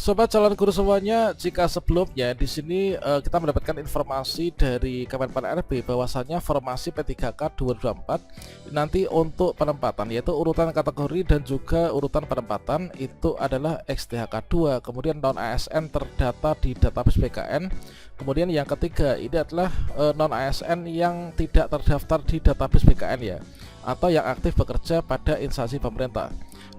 Sobat calon guru semuanya, jika sebelumnya di sini kita mendapatkan informasi dari Kemenpan RB bahwasannya formasi P3K 2024 nanti untuk penempatan yaitu urutan kategori dan juga urutan penempatan itu adalah XTHK2, kemudian non ASN terdata di database BKN. Kemudian yang ketiga ini adalah non ASN yang tidak terdaftar di database BKN ya, atau yang aktif bekerja pada instansi pemerintah.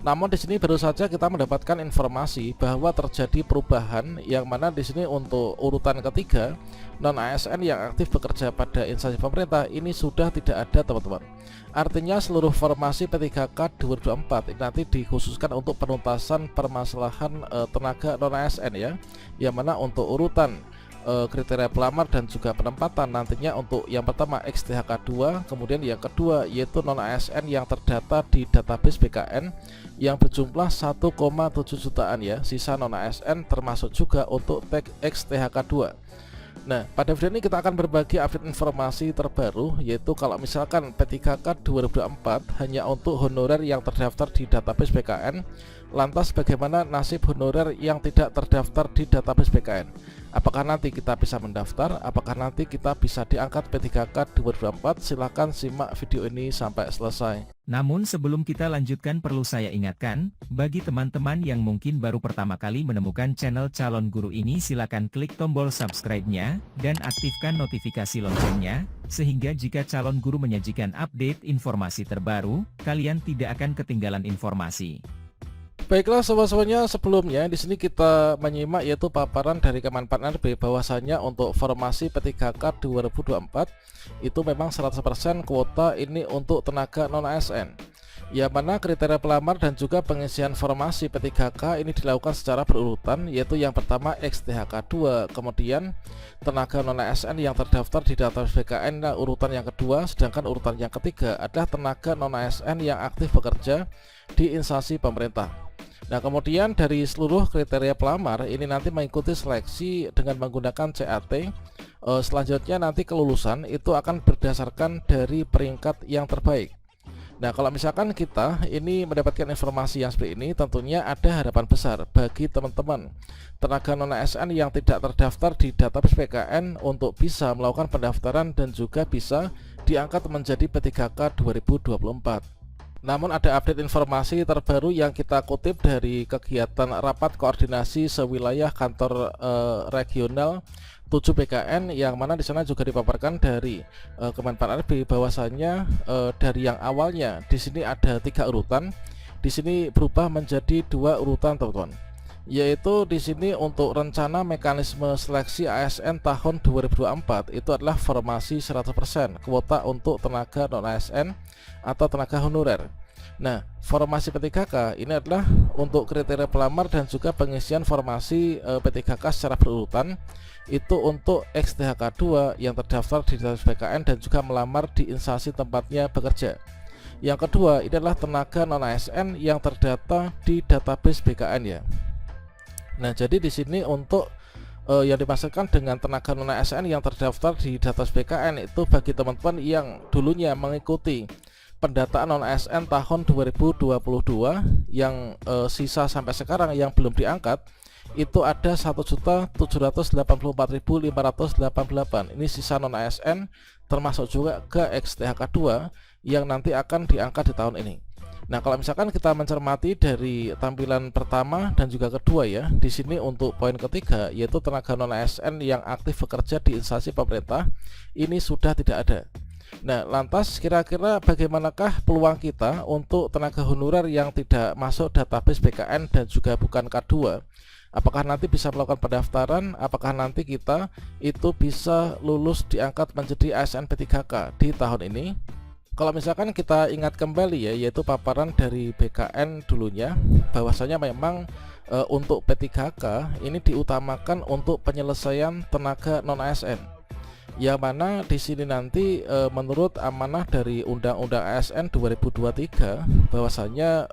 Namun di sini baru saja kita mendapatkan informasi bahwa terjadi perubahan yang mana di sini untuk urutan ketiga non ASN yang aktif bekerja pada instansi pemerintah ini sudah tidak ada, teman-teman. Artinya seluruh formasi P3K 2024 ini nanti dikhususkan untuk penuntasan permasalahan tenaga non ASN ya, yang mana untuk urutan kriteria pelamar dan juga penempatan nantinya untuk yang pertama XTHK2, kemudian yang kedua yaitu non ASN yang terdata di database BKN yang berjumlah 1,7 jutaan ya, sisa non ASN termasuk juga untuk tag XTHK2. Nah, pada video ini kita akan berbagi update informasi terbaru, yaitu kalau misalkan P3K 2024 hanya untuk honorer yang terdaftar di database BKN, lantas bagaimana nasib honorer yang tidak terdaftar di database BKN? Apakah nanti kita bisa mendaftar? Apakah nanti kita bisa diangkat P3K 2024? Silahkan simak video ini sampai selesai. Namun sebelum kita lanjutkan perlu saya ingatkan, bagi teman-teman yang mungkin baru pertama kali menemukan channel Calon Guru ini silakan klik tombol subscribe-nya, dan aktifkan notifikasi loncengnya, sehingga jika Calon Guru menyajikan update informasi terbaru, kalian tidak akan ketinggalan informasi. Baiklah sobat-sobatnya, sebelumnya di sini kita menyimak yaitu paparan dari Kemenpan RB bahwasanya untuk formasi P3K 2024 itu memang 100% kuota ini untuk tenaga non ASN. Ya, mana kriteria pelamar dan juga pengisian formasi P3K ini dilakukan secara berurutan, yaitu yang pertama XTHK2, kemudian tenaga non ASN yang terdaftar di database BKN urutan yang kedua, sedangkan urutan yang ketiga adalah tenaga non ASN yang aktif bekerja di instansi pemerintah. Nah, kemudian dari seluruh kriteria pelamar ini nanti mengikuti seleksi dengan menggunakan CAT. Selanjutnya nanti kelulusan itu akan berdasarkan dari peringkat yang terbaik. Nah, kalau misalkan kita ini mendapatkan informasi yang seperti ini, tentunya ada harapan besar bagi teman-teman tenaga non ASN yang tidak terdaftar di database PKN untuk bisa melakukan pendaftaran dan juga bisa diangkat menjadi P3K 2024. Namun ada update informasi terbaru yang kita kutip dari kegiatan rapat koordinasi sewilayah kantor regional 7 BKN, yang mana di sana juga dipaparkan dari Kemenpan RB bahwasannya dari yang awalnya di sini ada 3 urutan, di sini berubah menjadi 2 urutan, teman-teman. Yaitu di sini untuk rencana mekanisme seleksi ASN tahun 2024 itu adalah formasi 100% kuota untuk tenaga non ASN atau tenaga honorer. Nah, formasi P3K ini adalah untuk kriteria pelamar dan juga pengisian formasi P3K secara berurutan itu untuk XTHK2 yang terdaftar di database BKN dan juga melamar di instansi tempatnya bekerja. Yang kedua, ini adalah tenaga non ASN yang terdata di database BKN ya. Nah, jadi di sini untuk yang dimaksudkan dengan tenaga non ASN yang terdaftar di database BKN itu bagi teman-teman yang dulunya mengikuti pendataan non ASN tahun 2022 yang sisa sampai sekarang yang belum diangkat itu ada 1.784.588. Ini sisa non ASN termasuk juga ke XTHK2 yang nanti akan diangkat di tahun ini. Nah, kalau misalkan kita mencermati dari tampilan pertama dan juga kedua ya, di sini untuk poin ketiga yaitu tenaga non ASN yang aktif bekerja di instansi pemerintah ini sudah tidak ada. Nah, lantas kira-kira bagaimanakah peluang kita untuk tenaga honorer yang tidak masuk database BKN dan juga bukan K2? Apakah nanti bisa melakukan pendaftaran? Apakah nanti kita itu bisa lulus diangkat menjadi ASN P3K di tahun ini? Kalau misalkan kita ingat kembali ya, yaitu paparan dari BKN dulunya bahwasanya memang untuk P3K ini diutamakan untuk penyelesaian tenaga non ASN. Yang mana di sini nanti menurut amanah dari Undang-Undang ASN 2023 bahwasanya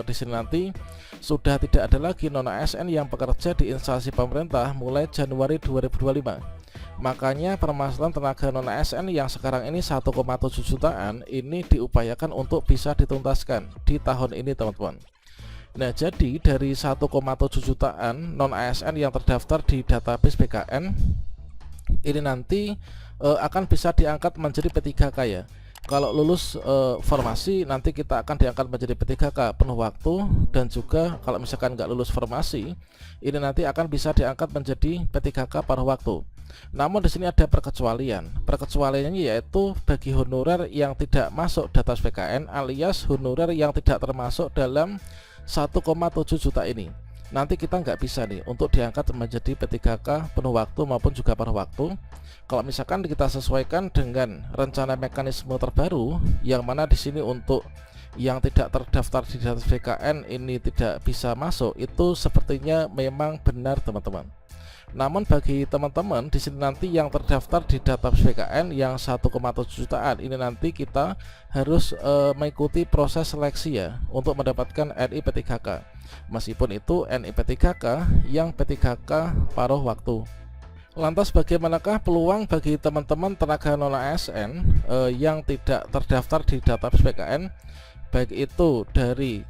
di sini nanti sudah tidak ada lagi non ASN yang bekerja di instansi pemerintah mulai Januari 2025. Makanya permasalahan tenaga non ASN yang sekarang ini 1,7 jutaan ini diupayakan untuk bisa dituntaskan di tahun ini, teman-teman. Nah, jadi dari 1,7 jutaan non ASN yang terdaftar di database BKN ini nanti akan bisa diangkat menjadi P3K ya. Kalau lulus formasi nanti kita akan diangkat menjadi P3K penuh waktu, dan juga kalau misalkan nggak lulus formasi ini nanti akan bisa diangkat menjadi P3K paruh waktu. Namun di sini ada perkecualian. Perkecualiannya yaitu bagi honorer yang tidak masuk data BKN alias honorer yang tidak termasuk dalam 1,7 juta ini. Nanti kita nggak bisa nih untuk diangkat menjadi P3K penuh waktu maupun juga paruh waktu. Kalau misalkan kita sesuaikan dengan rencana mekanisme terbaru, yang mana di sini untuk yang tidak terdaftar di data BKN ini tidak bisa masuk, itu sepertinya memang benar teman-teman. Namun bagi teman-teman di sini nanti yang terdaftar di data BKN yang 1,7 jutaan ini nanti kita harus mengikuti proses seleksi ya untuk mendapatkan NI P3K. Meskipun itu NI P3K yang P3K paruh waktu. Lantas bagaimanakah peluang bagi teman-teman tenaga non ASN yang tidak terdaftar di database BKN, baik itu dari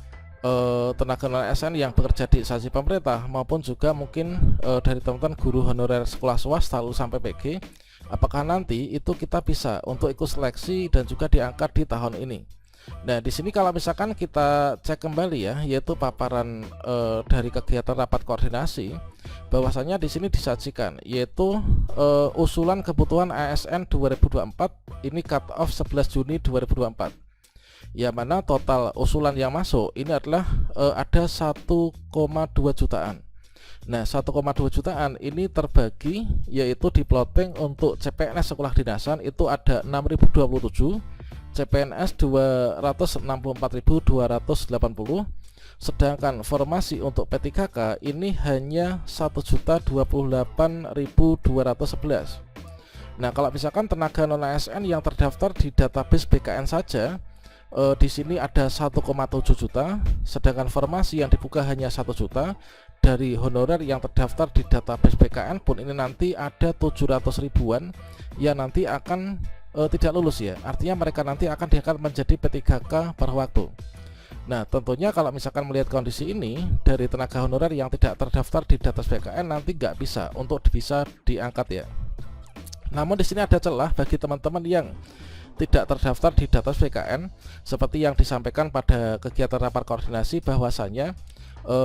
tenaga non ASN yang bekerja di instansi pemerintah maupun juga mungkin dari teman-teman guru honorer sekolah swasta lalu sampai PG, apakah nanti itu kita bisa untuk ikut seleksi dan juga diangkat di tahun ini? Nah, di sini kalau misalkan kita cek kembali ya, yaitu paparan dari kegiatan rapat koordinasi, bahwasanya di sini disajikan yaitu usulan kebutuhan ASN 2024 ini cut off 11 Juni 2024. Ya, mana total usulan yang masuk ini adalah ada 1,2 jutaan. Nah, 1,2 jutaan ini terbagi yaitu di plotting untuk CPNS sekolah dinasan itu ada 6.027, CPNS 264.280, sedangkan formasi untuk P3K ini hanya 1.028.211. Nah, kalau misalkan tenaga non ASN yang terdaftar di database BKN saja di sini ada 1,7 juta, sedangkan formasi yang dibuka hanya 1 juta. Dari honorer yang terdaftar di database BKN pun ini nanti ada 700 ribuan yang nanti akan tidak lulus ya. Artinya mereka nanti akan diangkat menjadi P3K paruh waktu. Nah, tentunya kalau misalkan melihat kondisi ini dari tenaga honorer yang tidak terdaftar di database BKN nanti nggak bisa untuk bisa diangkat ya. Namun di sini ada celah bagi teman-teman yang tidak terdaftar di database BKN, seperti yang disampaikan pada kegiatan rapat koordinasi bahwasanya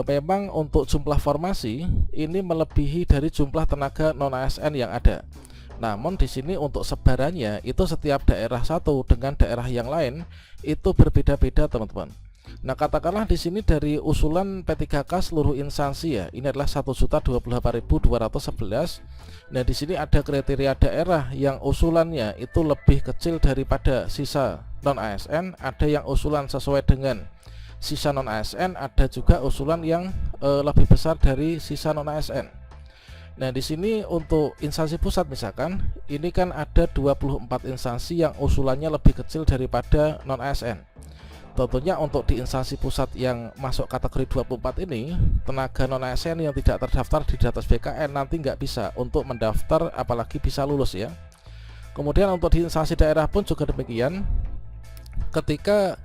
memang untuk jumlah formasi ini melebihi dari jumlah tenaga non ASN yang ada. Namun di sini untuk sebarannya itu setiap daerah satu dengan daerah yang lain itu berbeda-beda teman-teman. Nah, katakanlah di sini dari usulan P3K seluruh instansi ya, ini adalah 1.028.211. Nah, di sini ada kriteria daerah yang usulannya itu lebih kecil daripada sisa non ASN, ada yang usulan sesuai dengan sisa non ASN, ada juga usulan yang lebih besar dari sisa non ASN. Nah, di sini untuk instansi pusat misalkan, ini kan ada 24 instansi yang usulannya lebih kecil daripada non ASN. Tentunya untuk di instansi pusat yang masuk kategori 24 ini, tenaga non ASN yang tidak terdaftar di database BKN nanti nggak bisa untuk mendaftar apalagi bisa lulus ya. Kemudian untuk di instansi daerah pun juga demikian. Ketika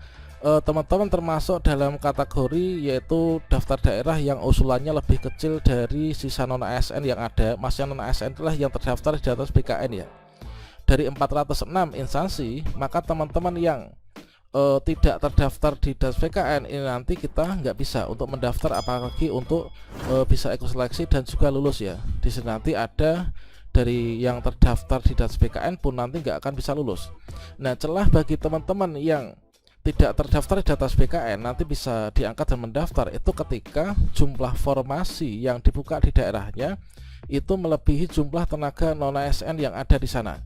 teman-teman termasuk dalam kategori yaitu daftar daerah yang usulannya lebih kecil dari sisa non ASN yang ada, maksudnya non ASN itulah yang terdaftar di database BKN ya. Dari 406 instansi, maka teman-teman yang tidak terdaftar di database BKN ini nanti kita nggak bisa untuk mendaftar apalagi untuk bisa ikut seleksi dan juga lulus ya. Di sini nanti ada dari yang terdaftar di database BKN pun nanti nggak akan bisa lulus. Nah, celah bagi teman-teman yang tidak terdaftar di database BKN nanti bisa diangkat dan mendaftar itu ketika jumlah formasi yang dibuka di daerahnya itu melebihi jumlah tenaga non ASN yang ada di sana.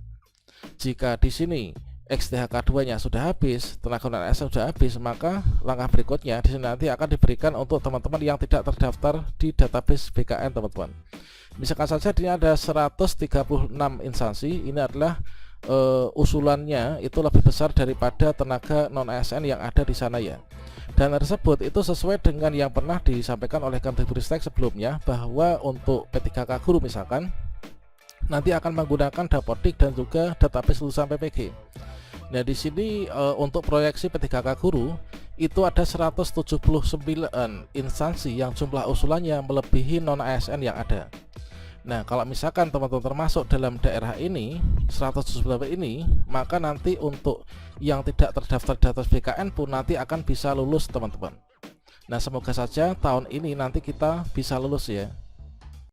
Jika di sini XTHK 2-nya sudah habis, tenaga non ASN sudah habis, maka langkah berikutnya di sini nanti akan diberikan untuk teman-teman yang tidak terdaftar di database BKN teman-teman. Misalkan saja ini ada 136 instansi, ini adalah usulannya itu lebih besar daripada tenaga non ASN yang ada di sana ya. Dan tersebut itu sesuai dengan yang pernah disampaikan oleh Kemdikbudristek sebelumnya, bahwa untuk P3K guru misalkan nanti akan menggunakan Dapodik dan juga database lulusan PPG. Nah, di sini untuk proyeksi P3K guru itu ada 179 instansi yang jumlah usulannya melebihi non ASN yang ada. Nah, kalau misalkan teman-teman termasuk dalam daerah ini 178 ini, maka nanti untuk yang tidak terdaftar di atas BKN pun nanti akan bisa lulus teman-teman. Nah, semoga saja tahun ini nanti kita bisa lulus ya.